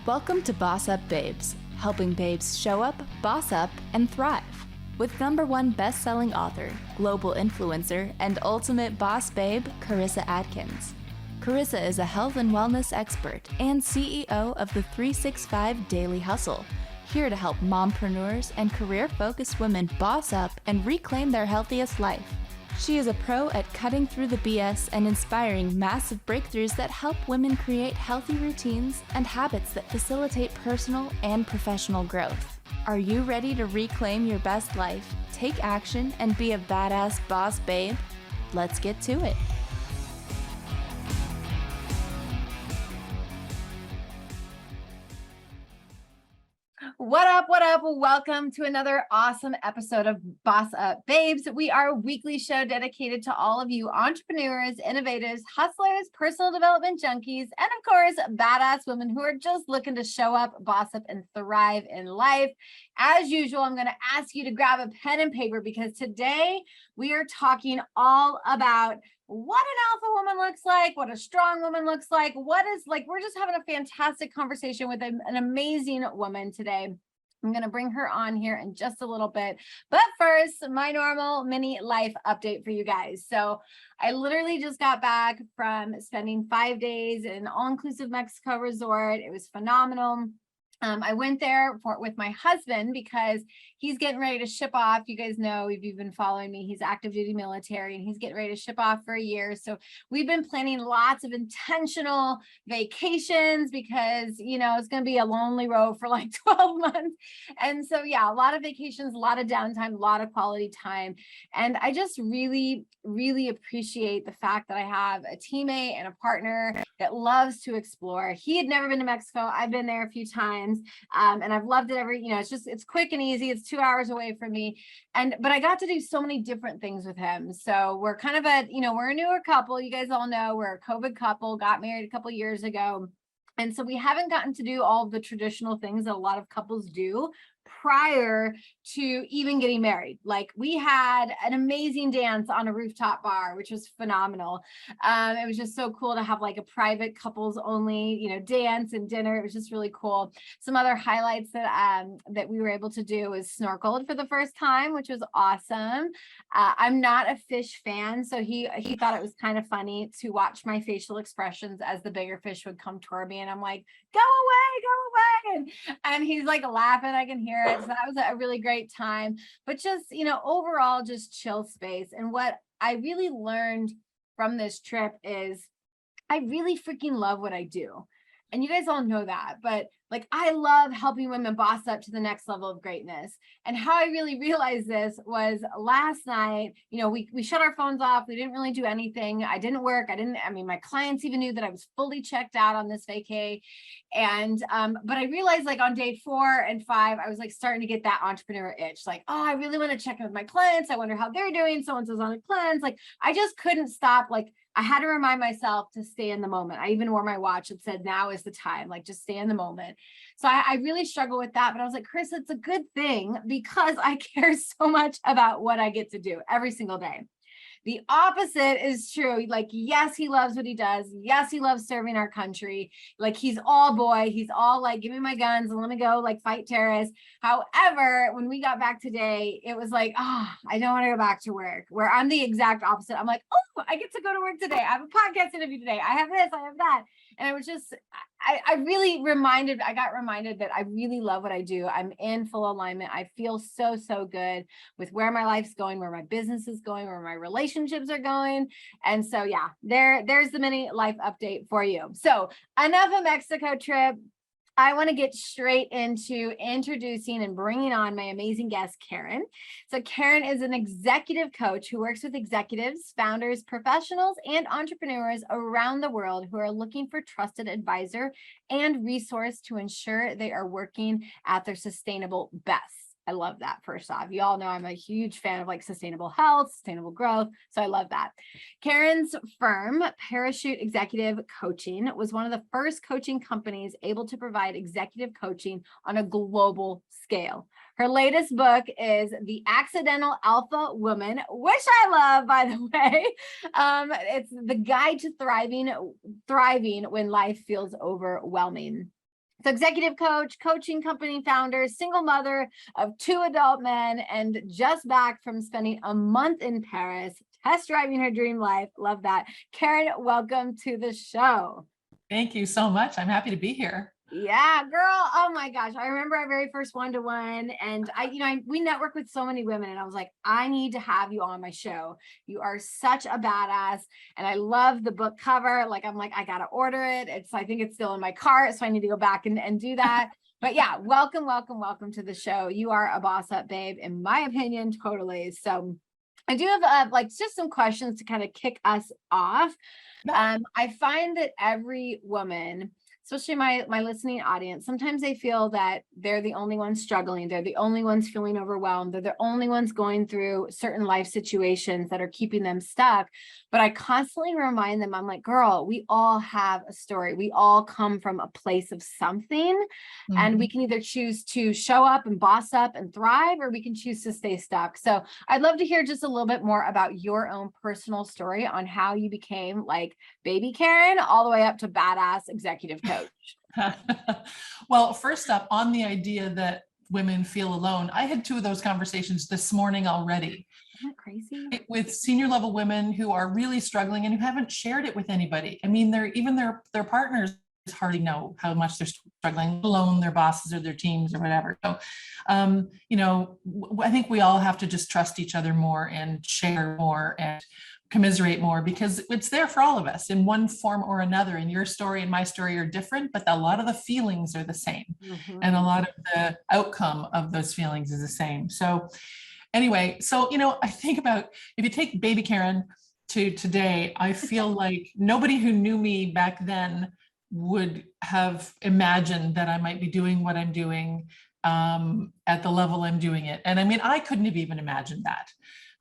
Welcome to BossUp Babes, helping babes show up, boss up, and thrive. With #1 best-selling author, global influencer, and ultimate boss babe, Karissa Adkins. Karissa is a health and wellness expert and CEO of the 365 Daily Hustle, here to help mompreneurs and career-focused women boss up and reclaim their healthiest life. She is a pro at cutting through the BS and inspiring massive breakthroughs that help women create healthy routines and habits that facilitate personal and professional growth. Are you ready to reclaim your best life, take action, and be a badass boss babe? Let's get to it. What up? What up? Welcome to another awesome episode of BossUp Babes. We are a weekly show dedicated to all of you entrepreneurs, innovators, hustlers, personal development junkies, and of course, badass women who are just looking to show up, boss up, and thrive in life. As usual, I'm going to ask you to grab a pen and paper because today we are talking all about what an alpha woman looks like, what a strong woman looks like, we're just having a fantastic conversation with an amazing woman today. I'm going to bring her on here in just a little bit. But first, my normal mini life update for you guys. So I literally just got back from spending 5 days in an all-inclusive Mexico resort. It was phenomenal. I went there with my husband because he's getting ready to ship off. You guys know, if you've been following me, he's active duty military and he's getting ready to ship off for a year. So we've been planning lots of intentional vacations because, you know, it's going to be a lonely road for like 12 months. And so, yeah, a lot of vacations, a lot of downtime, a lot of quality time. And I just really, really appreciate the fact that I have a teammate and a partner that loves to explore. He had never been to Mexico. I've been there a few times. And I've loved it it's quick and easy. It's 2 hours away from me. But I got to do so many different things with him. So we're kind of we're a newer couple. You guys all know we're a COVID couple, got married a couple years ago. And so we haven't gotten to do all of the traditional things that a lot of couples do prior to even getting married. Like we had an amazing dance on a rooftop bar, which was phenomenal. It was just so cool to have like a private couples only, dance and dinner. It was just really cool. Some other highlights that we were able to do was snorkeled for the first time, which was awesome. I'm not a fish fan, so he thought it was kind of funny to watch my facial expressions as the bigger fish would come toward me, and I'm like, go away, and he's like laughing. I can hear it. So that was a really great time. But just, overall, just chill space. And what I really learned from this trip is I really freaking love what I do. And you guys all know that, but like, I love helping women boss up to the next level of greatness. And how I really realized this was last night, we shut our phones off. We didn't really do anything. I didn't work. My clients even knew that I was fully checked out on this vacay. And, but I realized like on day 4 and 5, I was like starting to get that entrepreneur itch. Like, oh, I really want to check in with my clients. I wonder how they're doing. So-and-so's on a cleanse. Like, I just couldn't stop. Like, I had to remind myself to stay in the moment. I even wore my watch that said, now is the time, like just stay in the moment. So I really struggle with that, but I was like, Chris, it's a good thing because I care so much about what I get to do every single day. The opposite is true. Like, yes, he loves what he does. Yes, he loves serving our country. Like, he's all boy. He's all like, give me my guns and let me go like fight terrorists. However, when we got back today, it was like, I don't want to go back to work, where I'm the exact opposite. I'm like, oh, I get to go to work today. I have a podcast interview today. I have this, I have that. And it was just, I got reminded that I really love what I do. I'm in full alignment. I feel so, so good with where my life's going, where my business is going, where my relationships are going. And so, yeah, there's the mini life update for you. So enough of Mexico trip. I want to get straight into introducing and bringing on my amazing guest, Karen. So Karen is an executive coach who works with executives, founders, professionals, and entrepreneurs around the world who are looking for trusted advisor and resource to ensure they are working at their sustainable best. I love that. First off, you all know I'm a huge fan of like sustainable health, sustainable growth. So I love that. Karen's firm, Parachute Executive Coaching, was one of the first coaching companies able to provide executive coaching on a global scale. Her latest book is The Accidental Alpha Woman, which I love, by the way. It's the guide to thriving when life feels overwhelming. So executive coach, coaching company founder, single mother of 2 adult men, and just back from spending a month in Paris, test driving her dream life. Love that. Karen, welcome to the show. Thank you so much. I'm happy to be here. Yeah, girl. Oh my gosh. I remember our very first one-to-one, and we network with so many women, and I was like, I need to have you on my show. You are such a badass. And I love the book cover. Like, I'm like, I got to order it. I think it's still in my cart. So I need to go back and do that. But yeah, welcome to the show. You are a boss up babe, in my opinion, totally. So I do have just some questions to kind of kick us off. I find that every woman, especially my listening audience, sometimes they feel that they're the only ones struggling. They're the only ones feeling overwhelmed. They're the only ones going through certain life situations that are keeping them stuck. But I constantly remind them, I'm like, girl, we all have a story. We all come from a place of something. And we can either choose to show up and boss up and thrive, or we can choose to stay stuck. So I'd love to hear just a little bit more about your own personal story on how you became like baby Karen all the way up to badass executive coach. Well, first up, on the idea that women feel alone, I had 2 of those conversations this morning already. Isn't that crazy? With senior level women who are really struggling and who haven't shared it with anybody. I mean, their partners hardly know how much they're struggling, let alone their bosses or their teams or whatever. So, I think we all have to just trust each other more and share more and commiserate more, because it's there for all of us in one form or another. And your story and my story are different, but a lot of the feelings are the same. And a lot of the outcome of those feelings is the same. So anyway, I think about, if you take baby Karen to today, I feel like nobody who knew me back then would have imagined that I might be doing what I'm doing at the level I'm doing it. And I mean, I couldn't have even imagined that.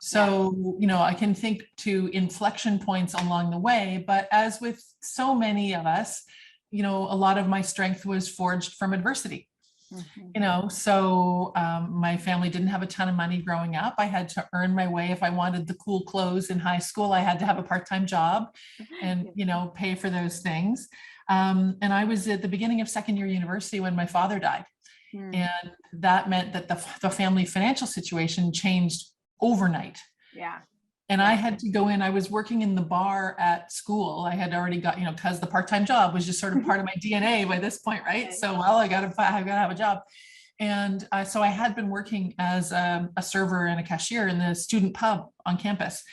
So, I can think to inflection points along the way, but as with so many of us, a lot of my strength was forged from adversity. So my family didn't have a ton of money growing up. I had to earn my way. If I wanted the cool clothes in high school, I had to have a part-time job and, pay for those things. And I was at the beginning of second year university when my father died. And that meant that the family financial situation changed overnight. And I had to go in, I was working in the bar at school. I had already got, because the part-time job was just sort of part of my DNA by this point, right? So, I gotta have a job. And so I had been working as a server and a cashier in the student pub on campus.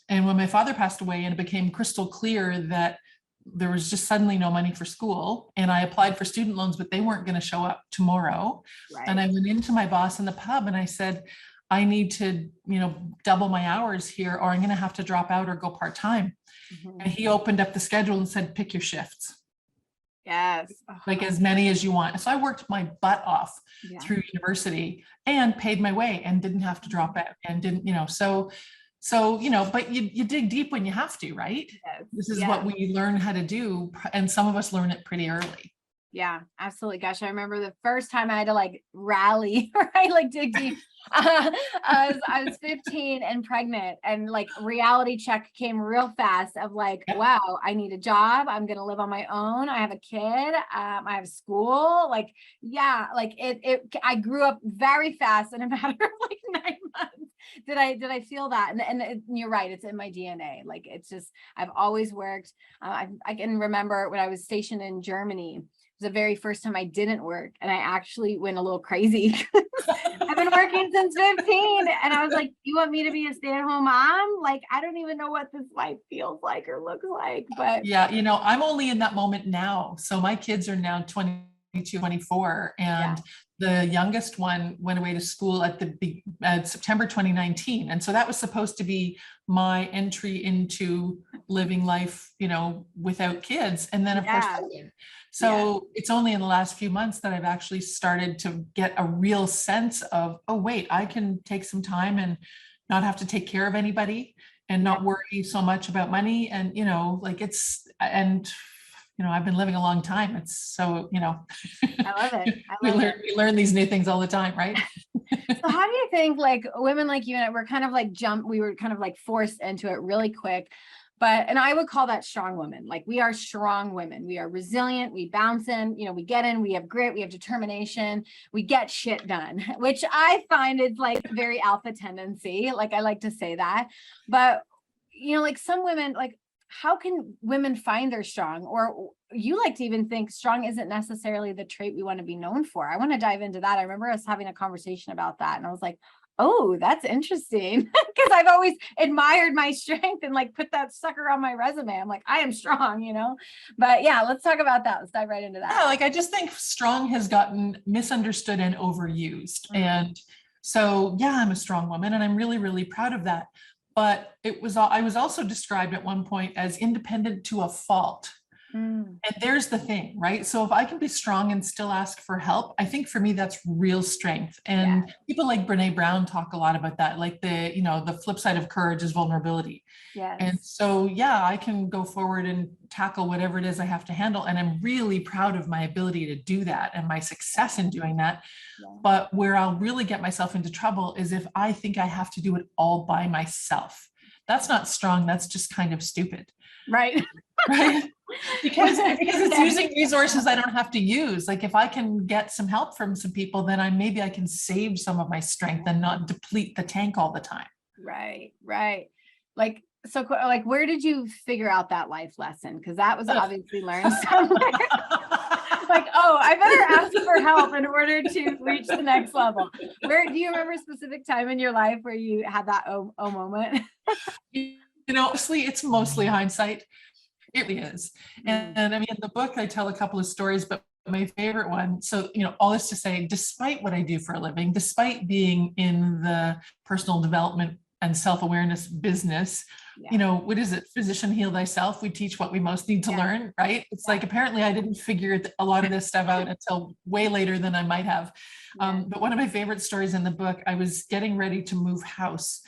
And when my father passed away, and it became crystal clear that there was just suddenly no money for school, and I applied for student loans, but they weren't going to show up tomorrow. And I went into my boss in the pub and I said, I need to, double my hours here, or I'm going to have to drop out or go part-time. And he opened up the schedule and said, pick your shifts. Yes. Like as many as you want. So I worked my butt off through university and paid my way and didn't have to drop out and didn't, but you dig deep when you have to, right? This is what we learn how to do. And some of us learn it pretty early. Yeah, absolutely. Gosh, I remember the first time I had to rally, right? Dig deep. I was 15 and pregnant, and reality check came real fast of wow, I need a job. I'm going to live on my own. I have a kid. I have school. I grew up very fast in a matter of 9 months. Did I feel that? And you're right. It's in my DNA. It's just, I've always worked. I can remember when I was stationed in Germany, it was the very first time I didn't work, and I actually went a little crazy. I've been working since 15, and I was like, you want me to be a stay-at-home mom? I don't even know what this life feels like or looks like. But yeah, I'm only in that moment now. So my kids are now 22, 24, and the youngest one went away to school at September 2019. And so that was supposed to be my entry into living life, without kids. And then of course, So it's only in the last few months that I've actually started to get a real sense of, oh, wait, I can take some time and not have to take care of anybody and not worry so much about money. And, like I've been living a long time. It's so, I love it. we learn these new things all the time, right? So how do you think like women like you and I, we're kind of like we were kind of like forced into it really quick. And I would call that strong women. Like we are strong women. We are resilient. We bounce in, we get in, we have grit, we have determination, we get shit done, which I find is like very alpha tendency. Like I like to say that, but like some women, like how can women find they're strong? Or you like to even think strong isn't necessarily the trait we want to be known for. I want to dive into that. I remember us having a conversation about that. And I was like, oh, that's interesting. Because I've always admired my strength and like put that sucker on my resume. I'm like, I am strong, But yeah, let's talk about that. Let's dive right into that. Yeah, like I just think strong has gotten misunderstood and overused. And so, yeah, I'm a strong woman and I'm really, really proud of that. But I was also described at one point as independent to a fault. And there's the thing, right? So if I can be strong and still ask for help, I think for me, that's real strength. And people like Brene Brown talk a lot about that. Like the flip side of courage is vulnerability. Yes. And so, yeah, I can go forward and tackle whatever it is I have to handle. And I'm really proud of my ability to do that and my success in doing that. Yeah. But where I'll really get myself into trouble is if I think I have to do it all by myself. That's not strong. That's just kind of stupid. Right. Right. Because it's using resources I don't have to use. Like if I can get some help from some people, then maybe I can save some of my strength and not deplete the tank all the time. Right. Like, so like, where did you figure out that life lesson? Because that was obviously learned somewhere. Like, oh, I better ask for help in order to reach the next level. Where do you remember a specific time in your life where you had that oh moment? Honestly, it's mostly hindsight. It really is. And I mean, in the book, I tell a couple of stories, but my favorite one. So, all this to say, despite what I do for a living, despite being in the personal development and self-awareness business, what is it? Physician, heal thyself. We teach what we most need to learn, right? It's like, apparently I didn't figure a lot of this stuff out until way later than I might have. But one of my favorite stories in the book, I was getting ready to move house.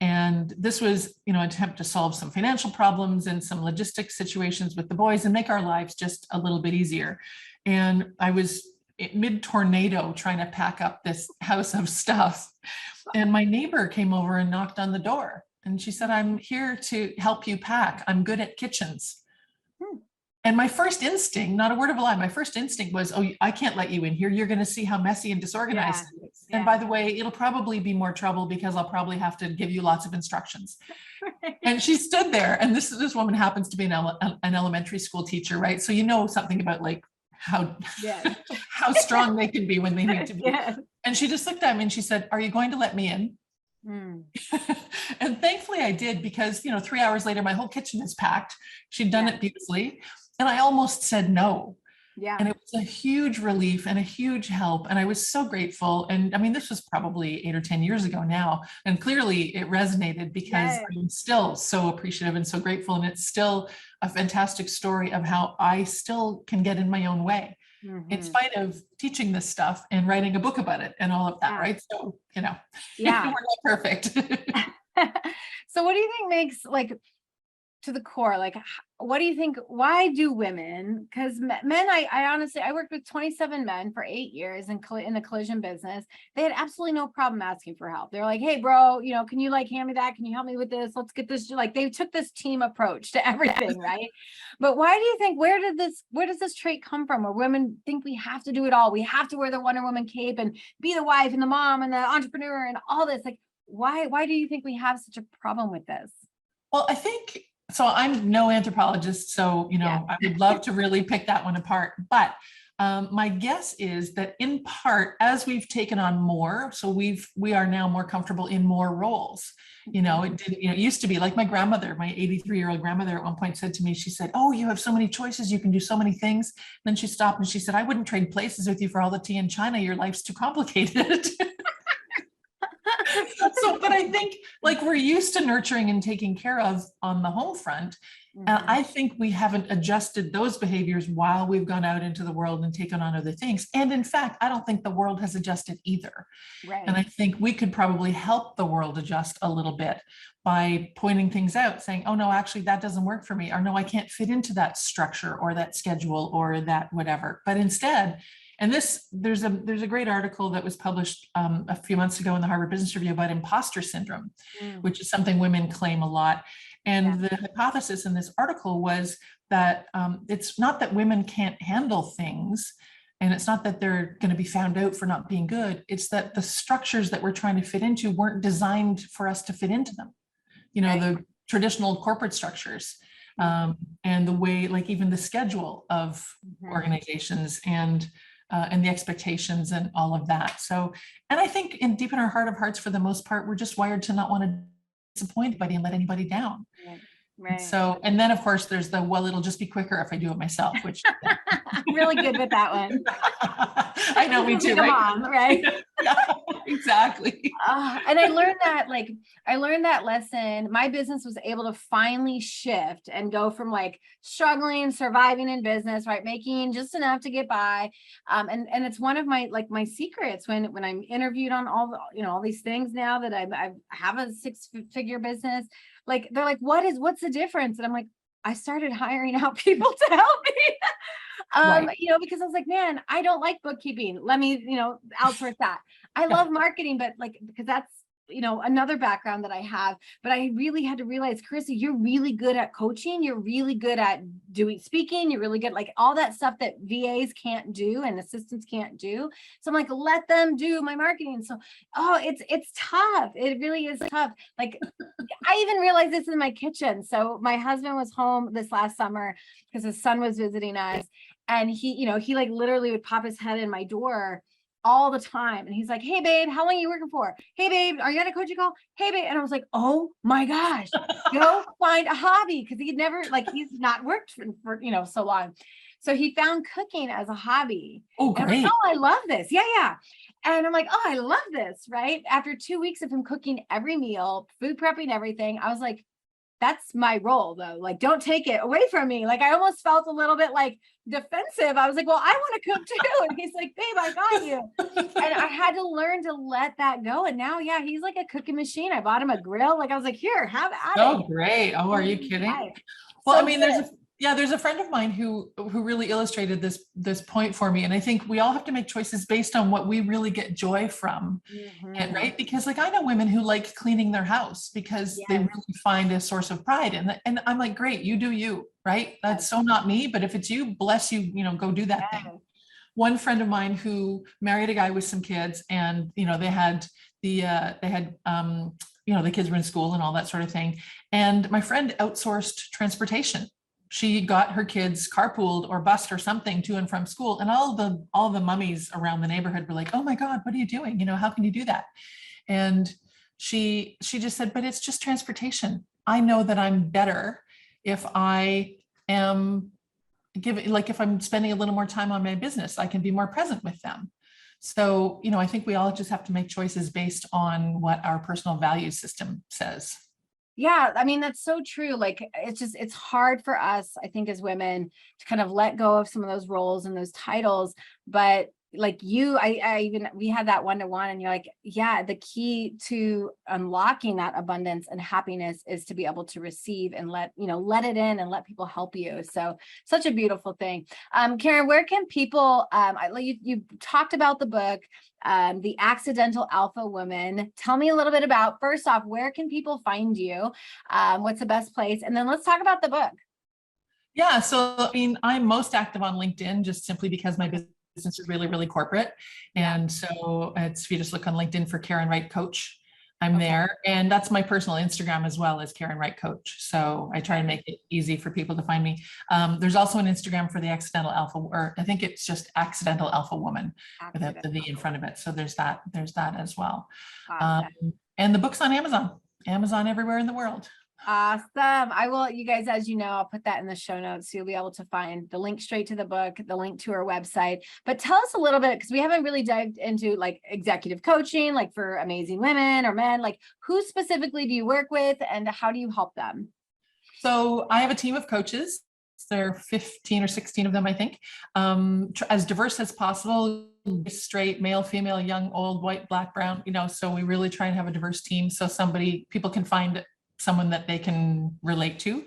And this was, an attempt to solve some financial problems and some logistics situations with the boys and make our lives just a little bit easier. And I was mid-tornado trying to pack up this house of stuff. And my neighbor came over and knocked on the door. And she said, I'm here to help you pack. I'm good at kitchens. And my first instinct, not a word of a lie, my first instinct was, oh, I can't let you in here. You're going to see how messy and disorganized it is. And by the way, it'll probably be more trouble because I'll probably have to give you lots of instructions. And she stood there. And this woman happens to be an elementary school teacher, right? So something about like how strong they can be when they need to be. And she just looked at me and she said, are you going to let me in? And thankfully I did, because 3 hours later my whole kitchen is packed. She'd done it beautifully, and I almost said no. And it was a huge relief and a huge help, and I was so grateful. And I mean, this was probably 8 or 10 years ago now, and clearly it resonated because I'm still so appreciative and so grateful, and it's still a fantastic story of how I still can get in my own way. In spite of teaching this stuff and writing a book about it and all of that, right? So, we're not perfect. So what do you think makes, like, to the core, like, what do you think, why do women, because men, I honestly, I worked with 27 men for 8 years in the collision business. They had absolutely no problem asking for help. They're like, hey bro, can you like hand me that? Can you help me with this? Let's get this. Like, they took this team approach to everything, right? But why do you think, where does this trait come from, where women think we have to do it all? We have to wear the Wonder Woman cape and be the wife and the mom and the entrepreneur and all this. Like, why do you think we have such a problem with this? Well, I think, so I'm no anthropologist, so, I would love to really pick that one apart. But my guess is that in part, as we've taken on more, so we are now more comfortable in more roles. It used to be like my grandmother, my 83-year-old grandmother at one point said to me, she said, oh, you have so many choices. You can do so many things. Then she stopped and she said, I wouldn't trade places with you for all the tea in China. Your life's too complicated. But I I think like we're used to nurturing and taking care of on the home front. And I think we haven't adjusted those behaviors while we've gone out into the world and taken on other things. And in fact, I don't think the world has adjusted either. Right. And I think we could probably help the world adjust a little bit by pointing things out, saying, oh no, actually that doesn't work for me, or no, I can't fit into that structure or that schedule or that whatever. But instead, and there's a great article that was published a few months ago in the Harvard Business Review about imposter syndrome, which is something women claim a lot. And the hypothesis in this article was that it's not that women can't handle things, and it's not that they're going to be found out for not being good. It's that the structures that we're trying to fit into weren't designed for us to fit into them. You know, the traditional corporate structures and the way, like even the schedule of organizations and the expectations and all of that. So, and I think deep in our heart of hearts, for the most part, we're just wired to not want to disappoint anybody and let anybody down. Right. So, and then of course there's the, well, it'll just be quicker if I do it myself, which I'm really good with that one. I know, me too, Like a right? mom, right? Yeah, exactly. And I learned that lesson. My business was able to finally shift and go from like struggling, surviving in business, right? Making just enough to get by. And it's one of my, like my secrets when I'm interviewed on all the, you know, all these things now that I have a 6-figure business, like, they're like, what's the difference? And I'm like, I started hiring out people to help me. You know, because I was like, man, I don't like bookkeeping. Let me, you know, outsource that. I love marketing, but like, because that's, you know, another background that I have, but I really had to realize, Karissa, you're really good at coaching. You're really good at speaking. You're really good, like all that stuff that VAs can't do and assistants can't do. So I'm like, let them do my marketing. So, it's tough. It really is tough. Like I even realized this in my kitchen. So my husband was home this last summer because his son was visiting us. And he like literally would pop his head in my door all the time. And he's like, hey babe, how long are you working for? Hey babe, are you on a coaching call? Hey babe. And I was like, oh my gosh, go find a hobby. Cause he'd never, like, he's not worked for, you know, so long. So he found cooking as a hobby. Oh, great. And I'm like, oh, I love this. Yeah. And I'm like, oh, I love this. Right. After 2 weeks of him cooking every meal, food prepping, everything, I was like, that's my role though. Like, don't take it away from me. Like, I almost felt a little bit like defensive. I was like, well, I want to cook too. And he's like, babe, I got you. And I had to learn to let that go. And now, he's like a cooking machine. I bought him a grill. Like, I was like, here, have at it. Oh, great. Oh, are you kidding? Well, So I mean, there's a friend of mine who really illustrated this point for me. And I think we all have to make choices based on what we really get joy from. And right. Because like, I know women who like cleaning their house because they really find a source of pride. And I'm like, great, you do you, right? That's so not me, but if it's you, bless you, you know, go do that thing. One friend of mine who married a guy with some kids, and, you know, they had you know, the kids were in school and all that sort of thing. And my friend outsourced transportation. She got her kids carpooled or bused or something to and from school. And all the mummies around the neighborhood were like, oh my God, what are you doing? You know, how can you do that? And she just said, but it's just transportation. I know that I'm better if I am if I'm spending a little more time on my business, I can be more present with them. So, you know, I think we all just have to make choices based on what our personal value system says. Yeah, I mean, that's so true. Like, it's hard for us, I think, as women to kind of let go of some of those roles and those titles. But like we had that one-to-one, and you're like, yeah, the key to unlocking that abundance and happiness is to be able to receive and let it in and let people help you. So such a beautiful thing. Karen, where can people, you talked about the book, The Accidental Alpha Woman. Tell me a little bit about, first off, where can people find you? What's the best place? And then let's talk about the book. Yeah. So, I mean, I'm most active on LinkedIn just simply because my business is really, really corporate. And so if you just look on LinkedIn for Karen Wright Coach, I'm there. And that's my personal Instagram as well, as Karen Wright Coach. So I try and make it easy for people to find me. There's also an Instagram for the Accidental Alpha, or I think it's just Accidental Alpha Woman without the V in front of it. So there's that as well. Awesome. And the book's on Amazon everywhere in the world. Awesome. I will, you guys, as you know, I'll put that in the show notes. So you'll be able to find the link straight to the book, the link to our website. But tell us a little bit, because we haven't really dived into like executive coaching, like for amazing women or men, like who specifically do you work with and how do you help them? So I have a team of coaches. There are 15 or 16 of them, I think, as diverse as possible, straight, male, female, young, old, white, black, brown, so we really try and have a diverse team. So people can find someone that they can relate to.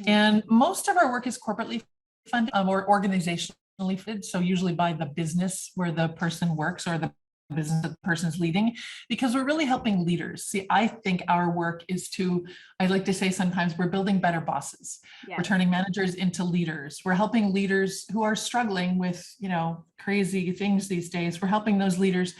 And most of our work is corporately funded or organizationally funded. So usually by the business where the person works or the business the person's leading, because we're really helping leaders. See, I think our work is I like to say sometimes we're building better bosses. Yeah. We're turning managers into leaders. We're helping leaders who are struggling with, crazy things these days. We're helping those leaders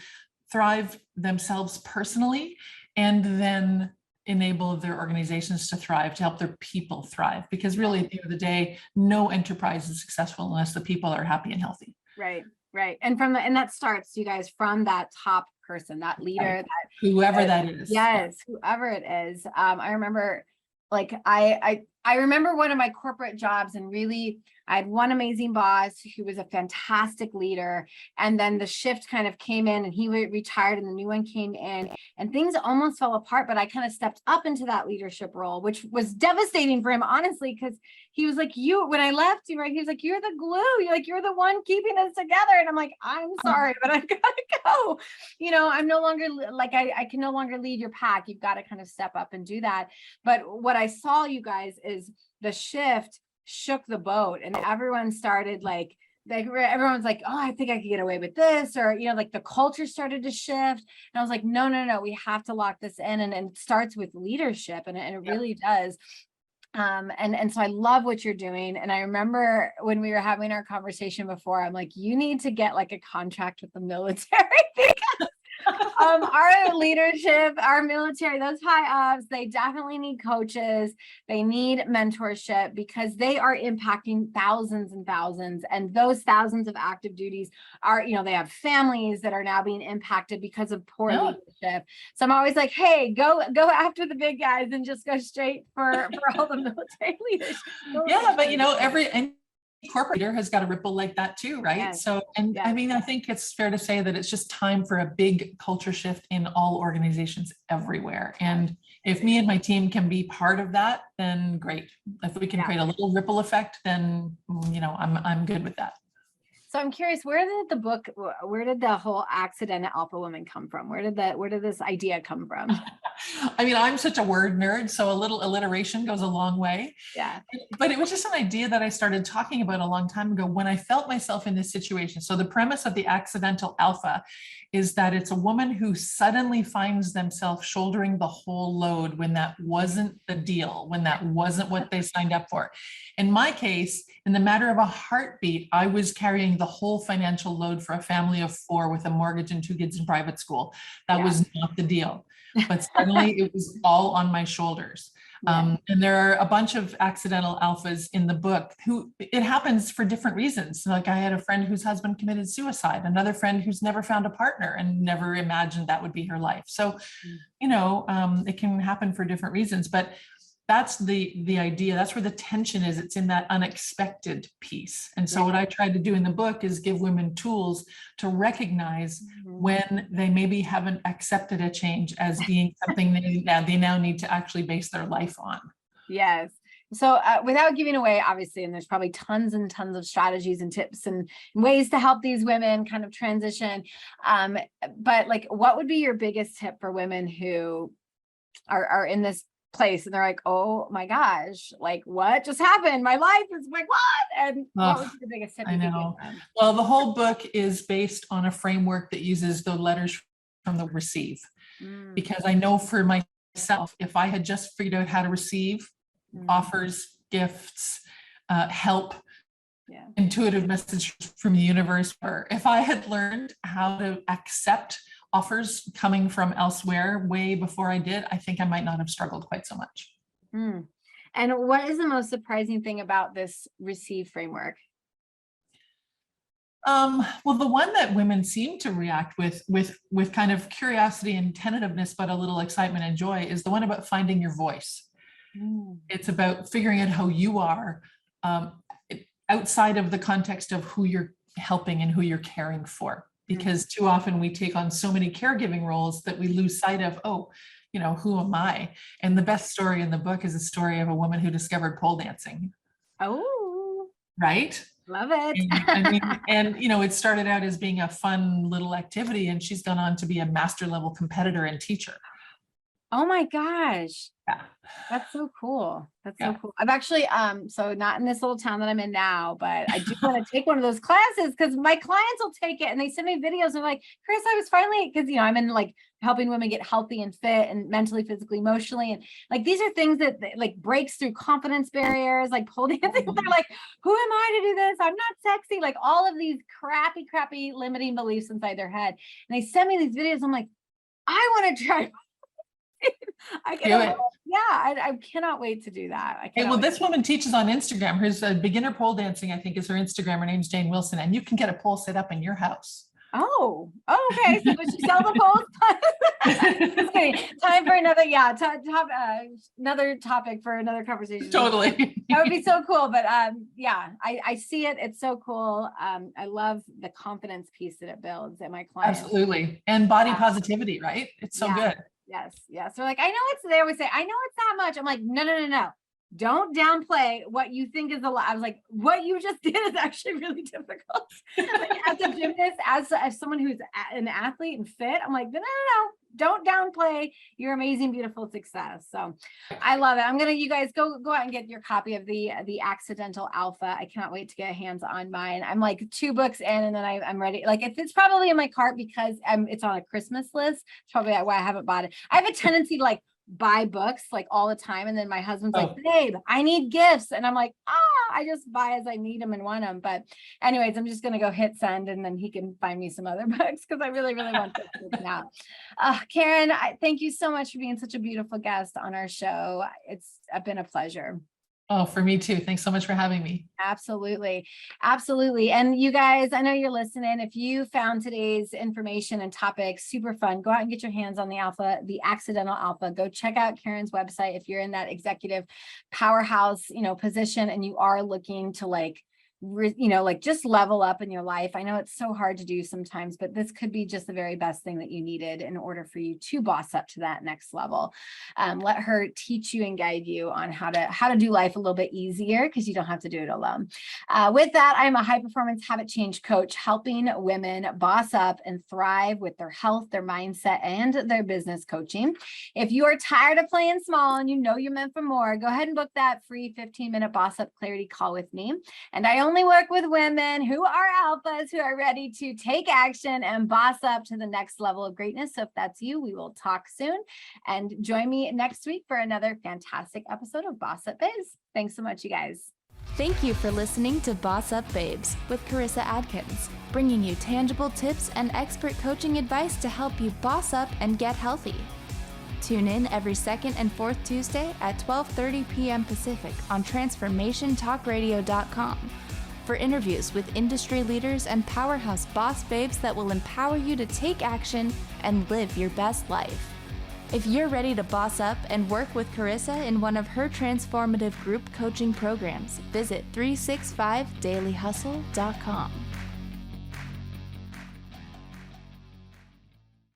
thrive themselves personally and then enable their organizations to thrive, to help their people thrive. Because really at the end of the day, no enterprise is successful unless the people are happy and healthy. Right. Right. And that starts, you guys, from that top person, that leader, right. Whoever that is. Yes. Whoever it is. I remember like, I remember one of my corporate jobs and really I had one amazing boss who was a fantastic leader. And then the shift kind of came in and he retired and the new one came in and things almost fell apart. But I kind of stepped up into that leadership role, which was devastating for him, honestly, because he was like, when I left you, right, he was like, you're the glue. You're the one keeping us together. And I'm like, I'm sorry, but I've got to go. I'm no longer like, I can no longer lead your pack. You've got to kind of step up and do that. But what I saw, you guys, is the shift shook the boat and everyone started everyone's like, oh, I think I could get away with this, or like the culture started to shift. And I was like, no, we have to lock this in, and it starts with leadership, and it really does. And so I love what you're doing. And I remember when we were having our conversation before, I'm like, you need to get like a contract with the military because our leadership, our military, those high ups, they definitely need coaches. They need mentorship because they are impacting thousands and thousands. And those thousands of active duties are, they have families that are now being impacted because of poor leadership. So I'm always like, hey, go after the big guys and just go straight for all the military leaders. Yeah, but any corporate leader has got a ripple like that too, right? Yes. So, and Yes. I mean, I think it's fair to say that it's just time for a big culture shift in all organizations everywhere. And if me and my team can be part of that, then great. If we can create a little ripple effect, then, I'm good with that. So I'm curious, where did the whole accidental alpha woman come from? Where did this idea come from? I mean, I'm such a word nerd, so a little alliteration goes a long way. Yeah. But it was just an idea that I started talking about a long time ago when I felt myself in this situation. So the premise of the accidental alpha is that it's a woman who suddenly finds themselves shouldering the whole load when that wasn't the deal, when that wasn't what they signed up for. In my case, in the matter of a heartbeat, I was carrying the whole financial load for a family of 4 with a mortgage and 2 kids in private school. That was not the deal. But suddenly it was all on my shoulders. And there are a bunch of accidental alphas in the book who it happens for different reasons. Like I had a friend whose husband committed suicide, another friend who's never found a partner and never imagined that would be her life. So, it can happen for different reasons, but that's the idea. That's where the tension is. It's in that unexpected piece. And so what I tried to do in the book is give women tools to recognize when they maybe haven't accepted a change as being something they now need to actually base their life on. Yes. So without giving away, obviously, and there's probably tons and tons of strategies and tips and ways to help these women kind of transition. But like, what would be your biggest tip for women who are in this place and they're like, oh my gosh, like what just happened? My life is like, what? And what would be the biggest tip? I know. Well, the whole book is based on a framework that uses the letters from the receive, because I know for myself, if I had just figured out how to receive offers, gifts, help, intuitive messages from the universe, or if I had learned how to accept offers coming from elsewhere way before I did, I think I might not have struggled quite so much. And what is the most surprising thing about this receive framework? Well, the one that women seem to react with kind of curiosity and tentativeness, but a little excitement and joy, is the one about finding your voice. It's about figuring out how you are outside of the context of who you're helping and who you're caring for. Because too often we take on so many caregiving roles that we lose sight of, who am I? And the best story in the book is a story of a woman who discovered pole dancing. Oh, right? Love it. It started out as being a fun little activity, and she's gone on to be a master level competitor and teacher. Oh my gosh. Yeah. That's so cool. That's so cool. I've actually, so not in this little town that I'm in now, but I do want to take one of those classes because my clients will take it and they send me videos and like, Chris, I was finally, because, I'm in like helping women get healthy and fit and mentally, physically, emotionally. And like, these are things that like breaks through confidence barriers, like pole dancing. They're like, who am I to do this? I'm not sexy. Like all of these crappy limiting beliefs inside their head. And they send me these videos. I'm like, I want to try. I cannot wait to do that. This woman teaches on Instagram. Her beginner pole dancing, I think, is her Instagram. Her name's Jane Wilson, and you can get a pole set up in your house. Oh, okay. So does she sell the poles? Just kidding. Time for another, another topic for another conversation. Totally. That would be so cool. But I see it. It's so cool. I love the confidence piece that it builds in my clients. Absolutely. And body positivity, right? It's so good. Yes. So like, they always say, I know it's that much. I'm like, no. Don't downplay what you think is a lot. I was like, what you just did is actually really difficult. Like, as a gymnast, as someone who's an athlete and fit, I'm like, no. Don't downplay your amazing, beautiful success. So I love it. You guys go out and get your copy of the Accidental Alpha. I cannot wait to get hands on mine. I'm like 2 books in and then I'm ready. Like it's probably in my cart because it's on a Christmas list. It's probably why I haven't bought it. I have a tendency to like buy books like all the time. And then my husband's like, babe, I need gifts. And I'm like, I just buy as I need them and want them. But anyways, I'm just going to go hit send and then he can find me some other books because I really, really want this now. Karen, thank you so much for being such a beautiful guest on our show. It's been a pleasure. Oh, for me too. Thanks so much for having me. Absolutely. And you guys, I know you're listening. If you found today's information and topics super fun, go out and get your hands on the Accidental Alpha. Go check out Karen's website. If you're in that executive powerhouse, position and you are looking to just level up in your life. I know it's so hard to do sometimes, but this could be just the very best thing that you needed in order for you to boss up to that next level. Let her teach you and guide you on how to do life a little bit easier because you don't have to do it alone. With that, I'm a high performance habit change coach helping women boss up and thrive with their health, their mindset, and their business coaching. If you are tired of playing small and you know you're meant for more, go ahead and book that free 15-minute Boss Up Clarity call with me. And I only work with women who are alphas, who are ready to take action and boss up to the next level of greatness. So if that's you, we will talk soon and join me next week for another fantastic episode of Boss Up Babes. Thanks so much, you guys. Thank you for listening to Boss Up Babes with Karissa Adkins, bringing you tangible tips and expert coaching advice to help you boss up and get healthy. Tune in every second and fourth Tuesday at 12:30 p.m. Pacific on TransformationTalkRadio.com for interviews with industry leaders and powerhouse boss babes that will empower you to take action and live your best life. If you're ready to boss up and work with Karissa in one of her transformative group coaching programs, visit 365dailyhustle.com.